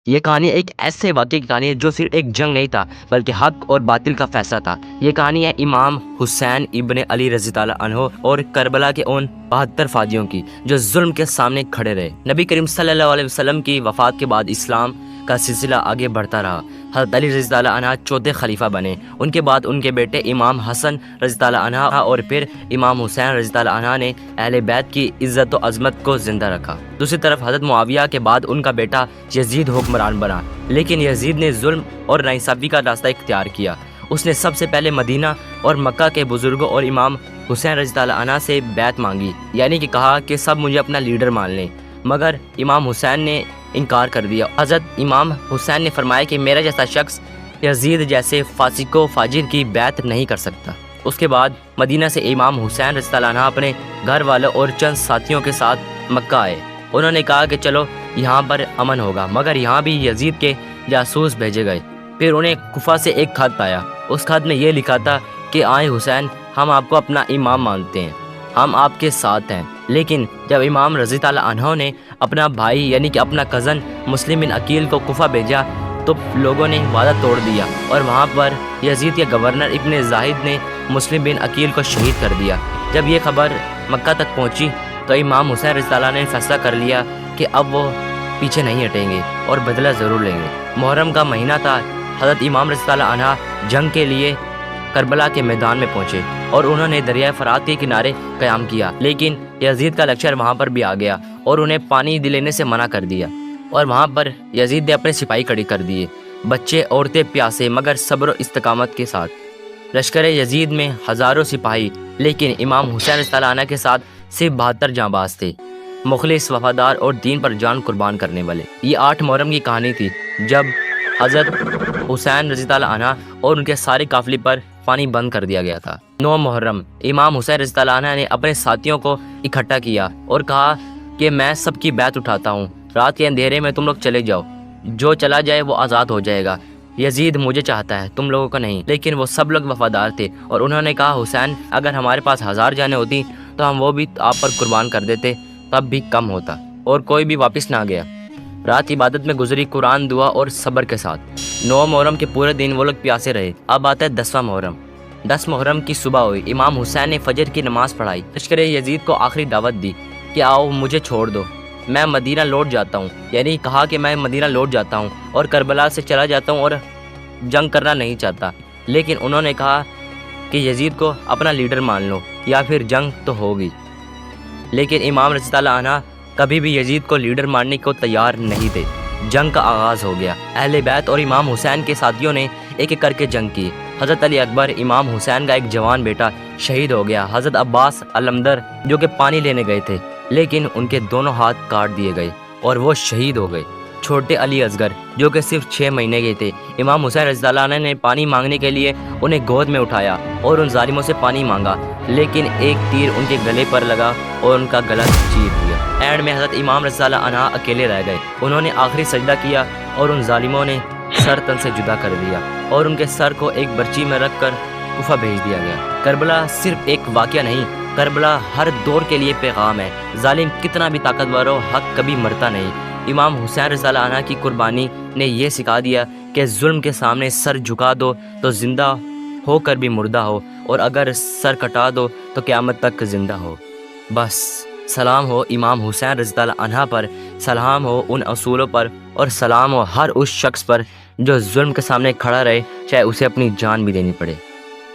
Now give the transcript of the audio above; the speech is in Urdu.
یہ کہانی ایک ایسے واقعے کی کہانی ہے جو صرف ایک جنگ نہیں تھا بلکہ حق اور باطل کا فیصلہ تھا۔ یہ کہانی ہے امام حسین ابن علی رضی اللہ عنہ اور کربلا کے ان 72 فاجیوں کی جو ظلم کے سامنے کھڑے رہے۔ نبی کریم صلی اللہ علیہ وسلم کی وفات کے بعد اسلام کا سلسلہ آگے بڑھتا رہا۔ حضرت علی رضی اللہ عنہ چوتھے خلیفہ بنے، ان کے بعد ان کے بیٹے امام حسن رضی اللہ عنہ اور پھر امام حسین رضی اللہ عنہ نے اہل بیت کی عزت و عظمت کو زندہ رکھا۔ دوسری طرف حضرت معاویہ کے بعد ان کا بیٹا یزید حکمران بنا، لیکن یزید نے ظلم اور ناانصافی کا راستہ اختیار کیا۔ اس نے سب سے پہلے مدینہ اور مکہ کے بزرگوں اور امام حسین رضی اللہ عنہ سے بیعت مانگی، یعنی کہ کہا کہ سب مجھے اپنا لیڈر مان لیں، مگر امام حسین نے انکار کر دیا۔ حضرت امام حسین نے فرمایا کہ میرا جیسا شخص یزید جیسے فاسق و فاجر کی بیعت نہیں کر سکتا۔ اس کے بعد مدینہ سے امام حسین رضی اللہ عنہ اپنے گھر والوں اور چند ساتھیوں کے ساتھ مکہ آئے۔ انہوں نے کہا کہ چلو یہاں پر امن ہوگا، مگر یہاں بھی یزید کے جاسوس بھیجے گئے۔ پھر انہیں کوفہ سے ایک خط آیا، اس خط میں یہ لکھا تھا کہ آئے حسین، ہم آپ کو اپنا امام مانتے ہیں، ہم آپ کے ساتھ ہیں۔ لیکن جب امام رضی اللہ عنہ نے اپنا بھائی یعنی کہ اپنا کزن مسلم بن عقیل کو کوفہ بھیجا تو لوگوں نے وعدہ توڑ دیا اور وہاں پر یزید کے گورنر ابن زاہد نے مسلم بن عقیل کو شہید کر دیا۔ جب یہ خبر مکہ تک پہنچی تو امام حسین رضی اللہ عنہ نے فیصلہ کر لیا کہ اب وہ پیچھے نہیں ہٹیں گے اور بدلہ ضرور لیں گے۔ محرم کا مہینہ تھا، حضرت امام رضی اللہ عنہ جنگ کے لیے کربلا کے میدان میں پہنچے اور انہوں نے دریائے فرات کے کنارے قیام کیا، لیکن یزید کا لشکر وہاں پر بھی آ گیا اور انہیں پانی لینے سے منع کر دیا، اور وہاں پر یزید نے اپنے سپاہی کھڑے کر دیے، بچے عورتیں پیاسے مگر صبر و استقامت کے ساتھ۔ لشکر یزید میں ہزاروں سپاہی، لیکن امام حسین رضی اللہ عنہ کے ساتھ صرف 72 جانباز تھے، مخلص، وفادار اور دین پر جان قربان کرنے والے۔ یہ 8 محرم کی کہانی تھی جب حضرت حسین رضی اللہ عنہ اور ان کے سارے قافلے پر پانی بند کر دیا گیا تھا۔ 9 محرم امام حسین رضی اللہ عنہ نے اپنے ساتھیوں کو اکٹھا کیا اور کہا کہ میں سب کی بیعت اٹھاتا ہوں، رات کے اندھیرے میں تم لوگ چلے جاؤ، جو چلا جائے وہ آزاد ہو جائے گا۔ یزید مجھے چاہتا ہے، تم لوگوں کو نہیں۔ لیکن وہ سب لوگ وفادار تھے اور انہوں نے کہا حسین، اگر ہمارے پاس 1000 جانیں ہوتی تو ہم وہ بھی آپ پر قربان کر دیتے، تب بھی کم ہوتا۔ اور کوئی بھی واپس نہ گیا۔ رات عبادت میں گزری، قرآن، دعا اور صبر کے ساتھ۔ 9 محرم کے پورے دن وہ لوگ پیاسے رہے۔ اب آتا ہے 10واں محرم۔ 10 محرم کی صبح ہوئی، امام حسین نے فجر کی نماز پڑھائی، لشکر یزید کو آخری دعوت دی کہ آؤ مجھے چھوڑ دو، میں مدینہ لوٹ جاتا ہوں، یعنی کہا کہ میں مدینہ لوٹ جاتا ہوں اور کربلا سے چلا جاتا ہوں اور جنگ کرنا نہیں چاہتا۔ لیکن انہوں نے کہا کہ یزید کو اپنا لیڈر مان لو یا پھر جنگ تو ہوگی۔ لیکن امام رضی اللہ عنہ کبھی بھی یزید کو لیڈر ماننے کو تیار نہیں تھے۔ جنگ کا آغاز ہو گیا۔ اہل بیت اور امام حسین کے ساتھیوں نے ایک ایک کر کے جنگ کی۔ حضرت علی اکبر امام حسین کا ایک جوان بیٹا شہید ہو گیا۔ حضرت عباس علمدر جو کہ پانی لینے گئے تھے، لیکن ان کے دونوں ہاتھ کاٹ دیے گئے اور وہ شہید ہو گئے۔ چھوٹے علی اصغر جو کہ صرف 6 مہینے کے تھے، امام حسین رضی اللہ عنہ نے پانی مانگنے کے لیے انہیں گود میں اٹھایا اور ان ظالموں سے پانی مانگا، لیکن ایک تیر ان کے گلے پر لگا اور ان کا گلا چیر دیا۔ اینڈ میں حضرت امام رضی اللہ عنہ اکیلے رہ گئے۔ انہوں نے آخری سجدہ کیا اور ان ظالموں نے سر تن سے جدا کر دیا اور ان کے سر کو ایک برچی میں رکھ کر کوفہ بھیج دیا گیا۔ کربلا صرف ایک واقعہ نہیں، کربلا ہر دور کے لیے پیغام ہے۔ ظالم کتنا بھی طاقتور ہو، حق کبھی مرتا نہیں۔ امام حسین رضی اللہ عنہ کی قربانی نے یہ سکھا دیا کہ ظلم کے سامنے سر جھکا دو تو زندہ ہو کر بھی مردہ ہو، اور اگر سر کٹا دو تو قیامت تک زندہ ہو۔ بس سلام ہو امام حسین رضی اللہ عنہ پر، سلام ہو ان اصولوں پر، اور سلام ہو ہر اس شخص پر جو ظلم کے سامنے کھڑا رہے، چاہے اسے اپنی جان بھی دینی پڑے۔